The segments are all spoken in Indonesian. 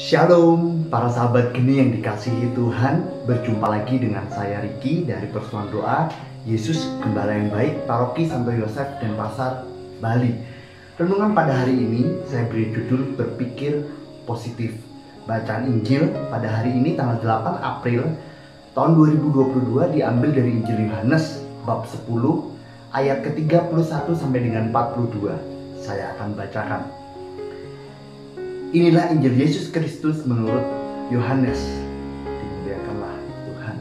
Shalom para sahabat geni yang dikasihi Tuhan. Berjumpa lagi dengan saya Riki dari Persuan Doa Yesus Gembala yang Baik, Paroki Santo Yosef Denpasar, Bali. Renungan pada hari ini saya beri judul Berpikir Positif. Bacaan Injil pada hari ini tanggal 8 April tahun 2022 diambil dari Injil Yohanes bab 10 ayat ke-31 sampai dengan 42. Saya akan bacakan. Inilah Injil Yesus Kristus menurut Yohanes. Dimuliakanlah Tuhan.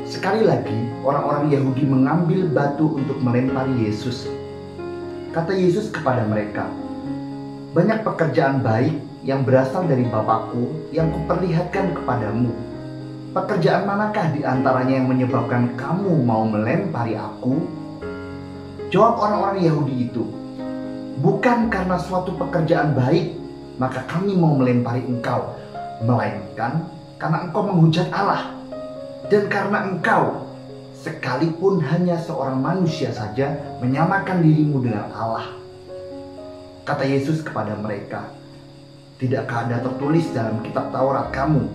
Sekali lagi, orang-orang Yahudi mengambil batu untuk melempari Yesus. Kata Yesus kepada mereka, "Banyak pekerjaan baik yang berasal dari Bapakku yang kuperlihatkan kepadamu. Pekerjaan manakah di antaranya yang menyebabkan kamu mau melempari aku?" Jawab orang-orang Yahudi itu, "Bukan karena suatu pekerjaan baik maka kami mau melempari engkau, melainkan karena engkau menghujat Allah, dan karena engkau, sekalipun hanya seorang manusia saja, menyamakan dirimu dengan Allah." Kata Yesus kepada mereka, "Tidakkah ada tertulis dalam kitab Taurat kamu,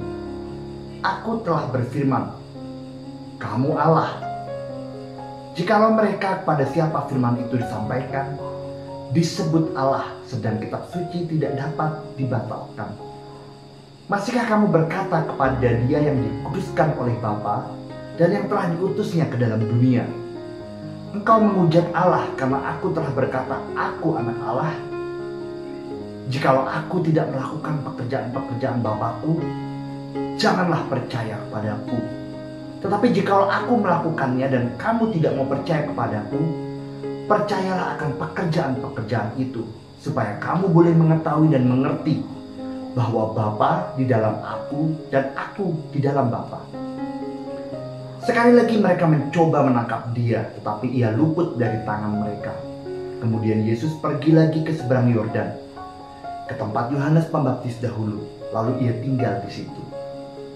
Aku telah berfirman, kamu Allah?" Jikalau mereka kepada siapa firman itu disampaikan, disebut Allah, sedang kitab suci tidak dapat dibatalkan. Masihkah kamu berkata kepada Dia yang dikuduskan oleh Bapa dan yang telah diutusnya ke dalam dunia, "Engkau menghujat Allah karena aku telah berkata, aku anak Allah"? Jikalau aku tidak melakukan pekerjaan-pekerjaan Bapakku, janganlah percaya kepadaku. Tetapi jikalau aku melakukannya dan kamu tidak mau percaya kepadaku, percayalah akan pekerjaan-pekerjaan itu, supaya kamu boleh mengetahui dan mengerti bahwa Bapa di dalam aku dan aku di dalam Bapa. Sekali lagi mereka mencoba menangkap Dia, tetapi Ia luput dari tangan mereka. Kemudian Yesus pergi lagi ke seberang Yordan, ke tempat Yohanes Pembaptis dahulu, lalu Ia tinggal di situ.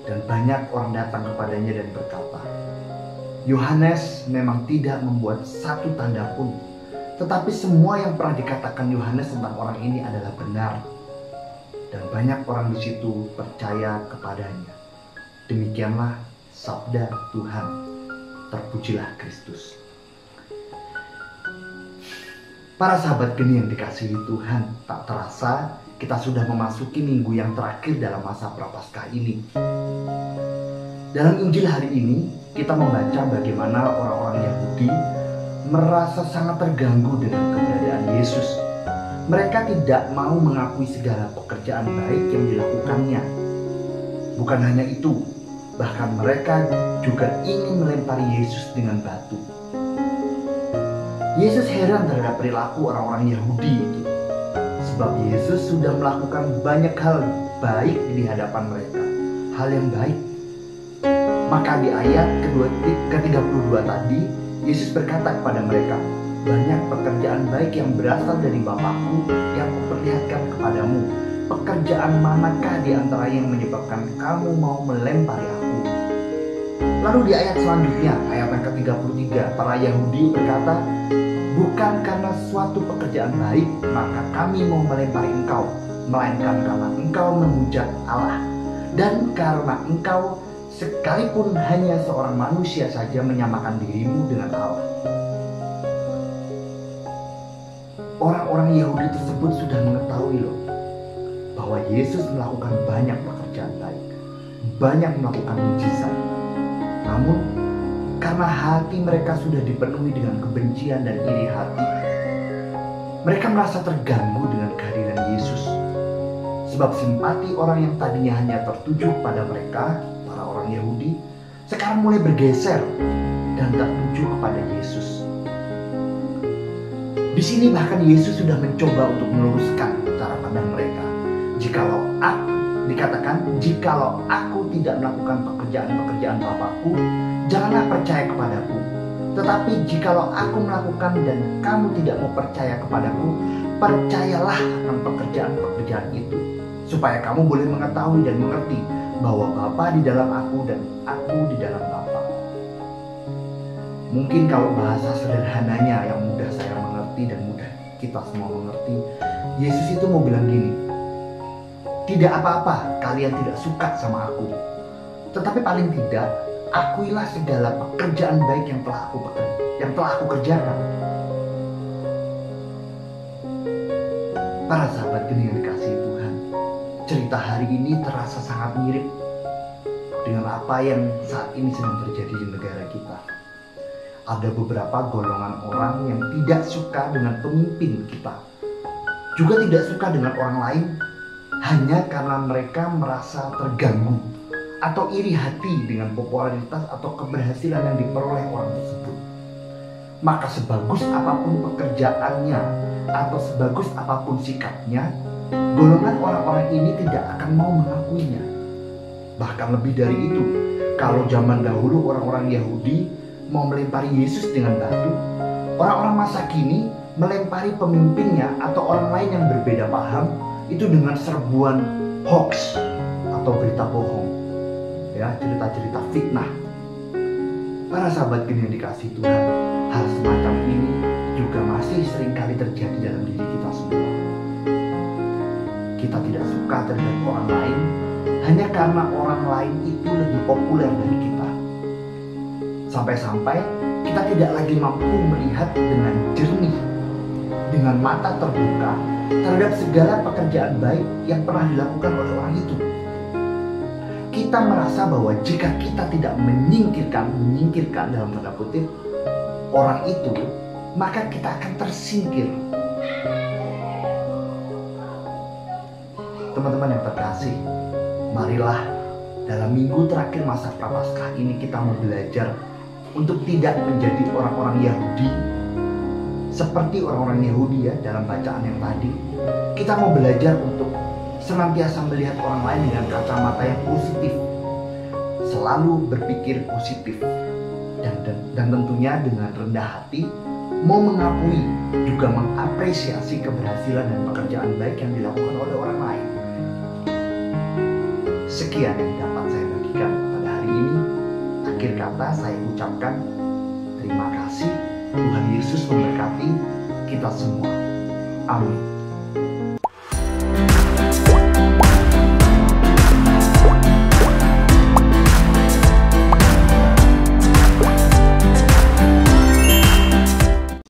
Dan banyak orang datang kepadanya dan berkata, "Yohanes memang tidak membuat satu tanda pun, tetapi semua yang pernah dikatakan Yohanes tentang orang ini adalah benar." Dan banyak orang di situ percaya kepadanya. Demikianlah sabda Tuhan. Terpujilah Kristus. Para sahabat geni yang dikasihi Tuhan, tak terasa kita sudah memasuki minggu yang terakhir dalam masa Prapaskah ini. Dalam Injil hari ini, kita membaca bagaimana orang-orang Yahudi merasa sangat terganggu dengan keberadaan Yesus. Mereka tidak mau mengakui segala pekerjaan baik yang dilakukannya. Bukan hanya itu, bahkan mereka juga ingin melempari Yesus dengan batu. Yesus heran terhadap perilaku orang-orang Yahudi itu, sebab Yesus sudah melakukan banyak hal baik di hadapan mereka, hal yang baik. Maka di ayat ke-32 tadi, Yesus berkata kepada mereka, "Banyak pekerjaan baik yang berasal dari Bapakku yang kuperlihatkan kepadamu. Pekerjaan manakah di antara yang menyebabkan kamu mau melempari aku?" Lalu di ayat selanjutnya, ayat yang ke-33, para Yahudi berkata, "Bukan karena suatu pekerjaan baik maka kami mau melempari engkau, melainkan karena engkau menghujat Allah, dan karena engkau, sekalipun hanya seorang manusia saja, menyamakan dirimu dengan Allah." Orang-orang Yahudi tersebut sudah mengetahui bahwa Yesus melakukan banyak pekerjaan baik, banyak melakukan mujizat. Namun karena hati mereka sudah dipenuhi dengan kebencian dan iri hati, mereka merasa terganggu dengan kehadiran Yesus. Sebab simpati orang yang tadinya hanya tertuju pada mereka, para orang Yahudi, sekarang mulai bergeser dan tertuju kepada Yesus. Di sini bahkan Yesus sudah mencoba untuk meluruskan cara pandang mereka. Jikalau aku tidak melakukan pekerjaan-pekerjaan Bapakku, janganlah percaya kepadaku. Tetapi jikalau aku melakukan dan kamu tidak mau percaya kepadaku, percayalah akan pekerjaan-pekerjaan itu, supaya kamu boleh mengetahui dan mengerti bahwa Bapa di dalam aku dan aku di dalam Bapa. Mungkin kalau bahasa sederhananya yang mudah saya mengerti dan mudah kita semua mengerti, Yesus itu mau bilang gini, Tidak apa-apa kalian tidak suka sama aku, tetapi paling tidak akuilah segala pekerjaan baik yang telah aku kerjakan. Para sahabat geni yang dikasihi Tuhan, cerita hari ini terasa sangat mirip dengan apa yang saat ini sedang terjadi di negara kita. Ada beberapa golongan orang yang tidak suka dengan pemimpin kita, juga tidak suka dengan orang lain, hanya karena mereka merasa terganggu atau iri hati dengan popularitas atau keberhasilan yang diperoleh orang tersebut. Maka sebagus apapun pekerjaannya atau sebagus apapun sikapnya, golongan orang-orang ini tidak akan mau mengakuinya. Bahkan lebih dari itu, kalau zaman dahulu orang-orang Yahudi mau melempari Yesus dengan batu, orang-orang masa kini melempari pemimpinnya atau orang lain yang berbeda paham itu dengan serbuan hoax atau berita bohong, ya, cerita-cerita fitnah. Para sahabat geni yang dikasihi Tuhan, hal semacam ini juga masih seringkali terjadi dalam diri kita semua. Kita tidak suka terhadap orang lain hanya karena orang lain itu lebih populer dari kita. Sampai-sampai kita tidak lagi mampu melihat dengan jernih, dengan mata terbuka terhadap segala pekerjaan baik yang pernah dilakukan oleh orang itu. Kita merasa bahwa jika kita tidak menyingkirkan dalam tanda kutip orang itu, maka kita akan tersingkir. Teman-teman yang terkasih, marilah dalam minggu terakhir masa Prapaskah ini kita mau belajar untuk tidak menjadi orang-orang Yahudi seperti orang-orang Yahudi, ya, dalam bacaan yang tadi. Kita mau belajar untuk senantiasa melihat orang lain dengan kacamata yang positif, selalu berpikir positif, dan tentunya dengan rendah hati mau mengakui juga mengapresiasi keberhasilan dan pekerjaan baik yang dilakukan oleh orang lain. Sekian yang dapat saya bagikan pada hari ini. Akhir kata saya ucapkan terima kasih. Tuhan Yesus memberkati kita semua. Amin.